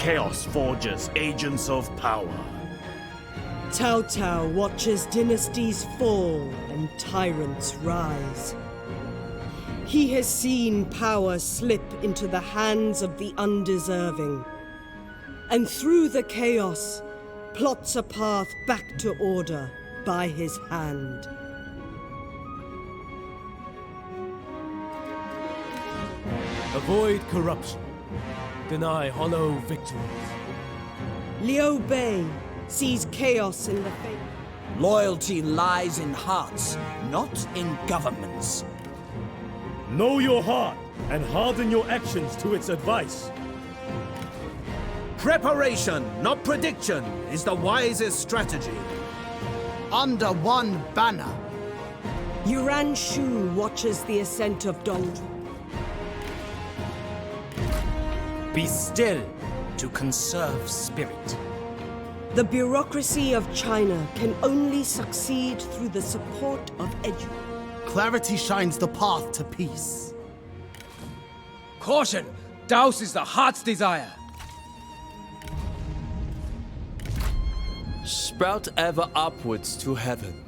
chaos forges agents of power. Cao Cao watches dynasties fall and tyrants rise. He has seen power slip into the hands of the undeserving, and through the chaos, plots a path back to order by his hand. Avoid corruption. Deny hollow victories. Liu Bei sees chaos in the face. Loyalty lies in hearts, not in governments. Know your heart and harden your actions to its advice. Preparation, not prediction, is the wisest strategy. Under one banner. Yuan Shu watches the ascent of Dongzhuo. Be still to conserve spirit. The bureaucracy of China can only succeed through the support of education. Clarity shines the path to peace. Caution! Douses the heart's desire. Sprout ever upwards to heaven.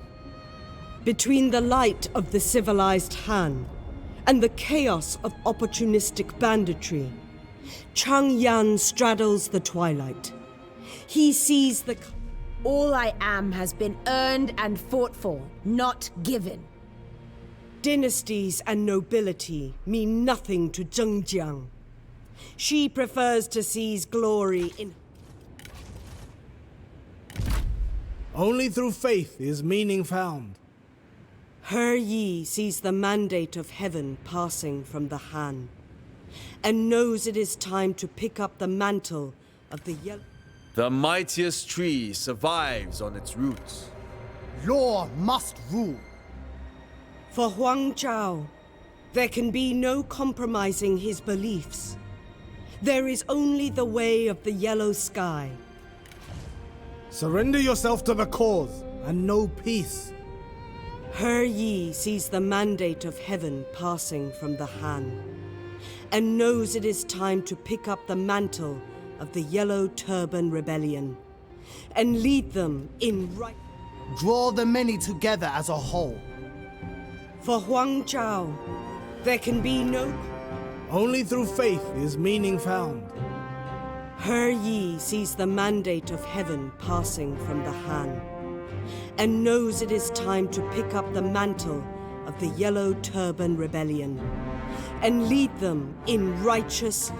Between the light of the civilized Han and the chaos of opportunistic banditry, Chang Yan straddles the twilight. He sees the... All I am has been earned and fought for, not given. Dynasties and nobility mean nothing to Zhengjiang. She prefers to seize glory in... Only through faith is meaning found. He Yi sees the mandate of heaven passing from the Han, and knows it is time to pick up the mantle of the yellow... The mightiest tree survives on its roots. Law must rule. For Huang Zhao, there can be no compromising his beliefs. There is only the way of the yellow sky. Surrender yourself to the cause and know peace. He Yi sees the mandate of heaven passing from the Han, and knows it is time to pick up the mantle of the Yellow Turban Rebellion, and lead them in right... Draw the many together as a whole. For Huang Zhao, there can be no... Only through faith is meaning found. He Yi sees the mandate of heaven passing from the Han, and knows it is time to pick up the mantle of the Yellow Turban Rebellion, and lead them in righteous...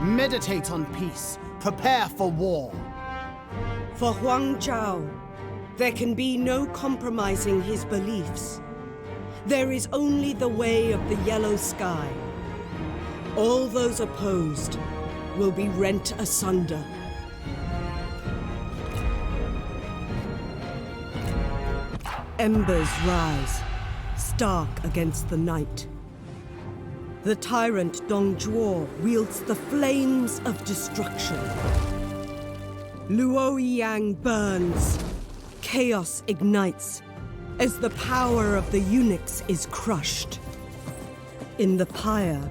Meditate on peace. Prepare for war. For Huang Zhao, there can be no compromising his beliefs. There is only the way of the yellow sky. All those opposed will be rent asunder. Embers rise, stark against the night. The tyrant Dongzhuo wields the flames of destruction. Luoyang burns. Chaos ignites as the power of the eunuchs is crushed. In the pyre,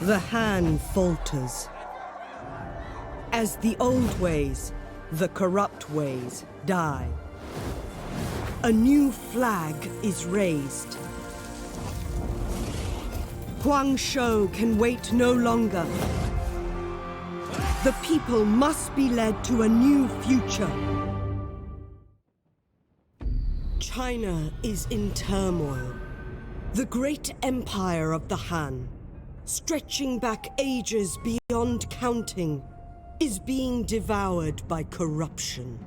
the Han falters. As the old ways, the corrupt ways, die. A new flag is raised. Guangzhou can wait no longer. The people must be led to a new future. China is in turmoil. The great empire of the Han, stretching back ages beyond counting, is being devoured by corruption.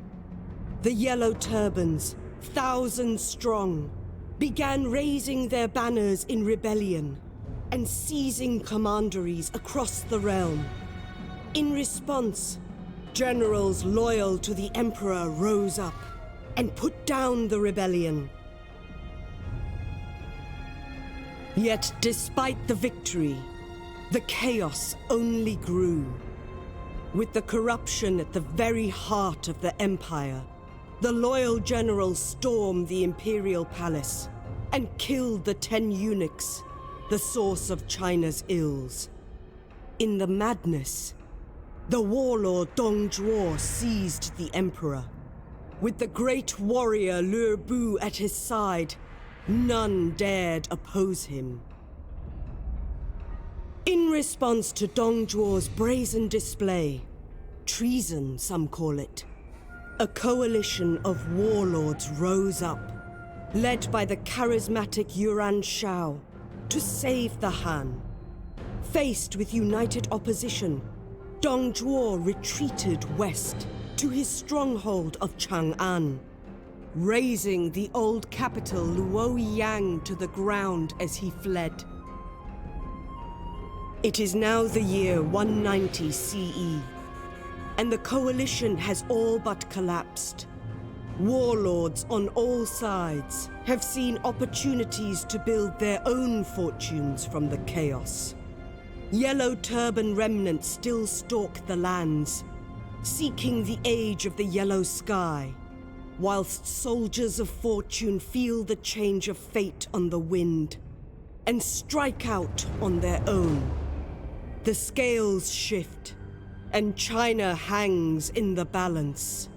The Yellow Turbans, thousands strong, began raising their banners in rebellion and seizing commanderies across the realm. In response, generals loyal to the Emperor rose up and put down the rebellion. Yet, despite the victory, the chaos only grew. With the corruption at the very heart of the Empire, the loyal generals stormed the Imperial Palace and killed the 10 eunuchs, the source of China's ills. In the madness, the warlord Dong Zhuo seized the emperor. With the great warrior Lü Bu at his side, none dared oppose him. In response to Dong Zhuo's brazen display, treason some call it, a coalition of warlords rose up, led by the charismatic Yuan Shao, to save the Han. Faced with united opposition, Dong Zhuo retreated west to his stronghold of Chang'an, razing the old capital Luoyang to the ground as he fled. It is now the year 190 CE, and the coalition has all but collapsed. Warlords on all sides have seen opportunities to build their own fortunes from the chaos. Yellow turban remnants still stalk the lands, seeking the age of the yellow sky, whilst soldiers of fortune feel the change of fate on the wind and strike out on their own. The scales shift, and China hangs in the balance.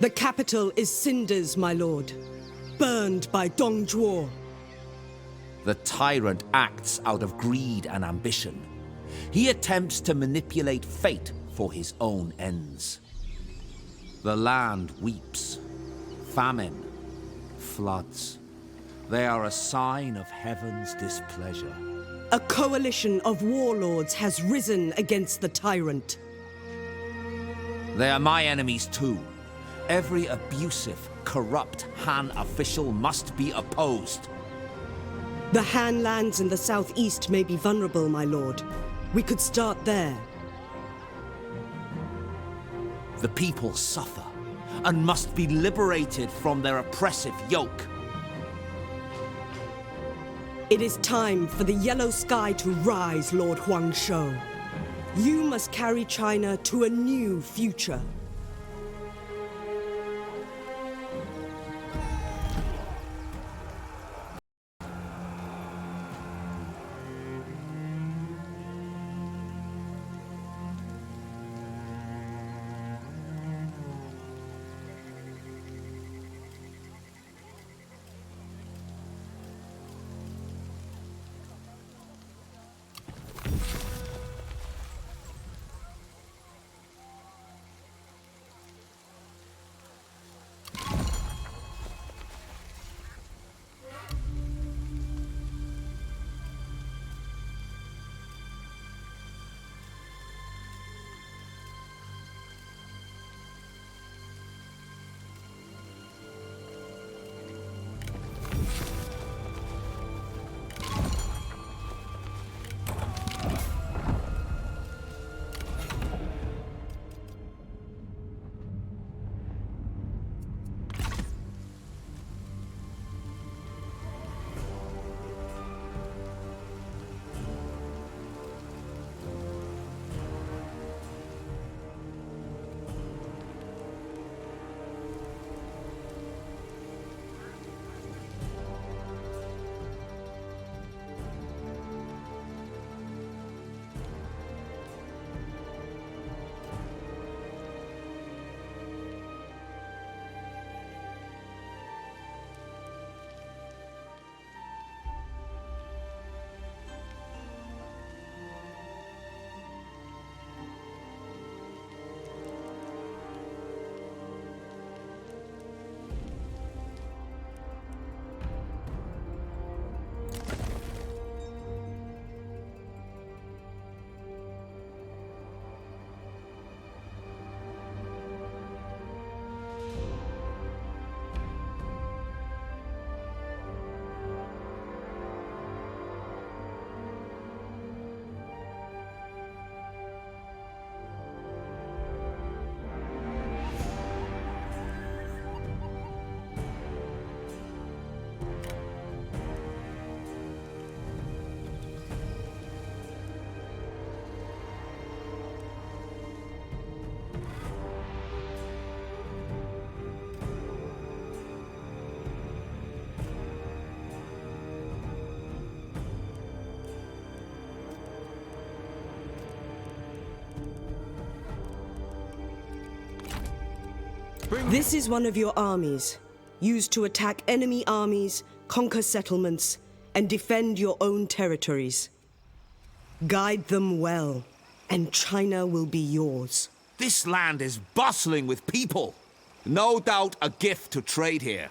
The capital is cinders, my lord, burned by Dong Zhuo. The tyrant acts out of greed and ambition. He attempts to manipulate fate for his own ends. The land weeps. Famine, floods. They are a sign of heaven's displeasure. A coalition of warlords has risen against the tyrant. They are my enemies too. Every abusive, corrupt Han official must be opposed. The Han lands in the southeast may be vulnerable, my lord. We could start there. The people suffer and must be liberated from their oppressive yoke. It is time for the yellow sky to rise, Lord Huangshou. You must carry China to a new future. This is one of your armies, used to attack enemy armies, conquer settlements, and defend your own territories. Guide them well, and China will be yours. This land is bustling with people. No doubt a gift to trade here.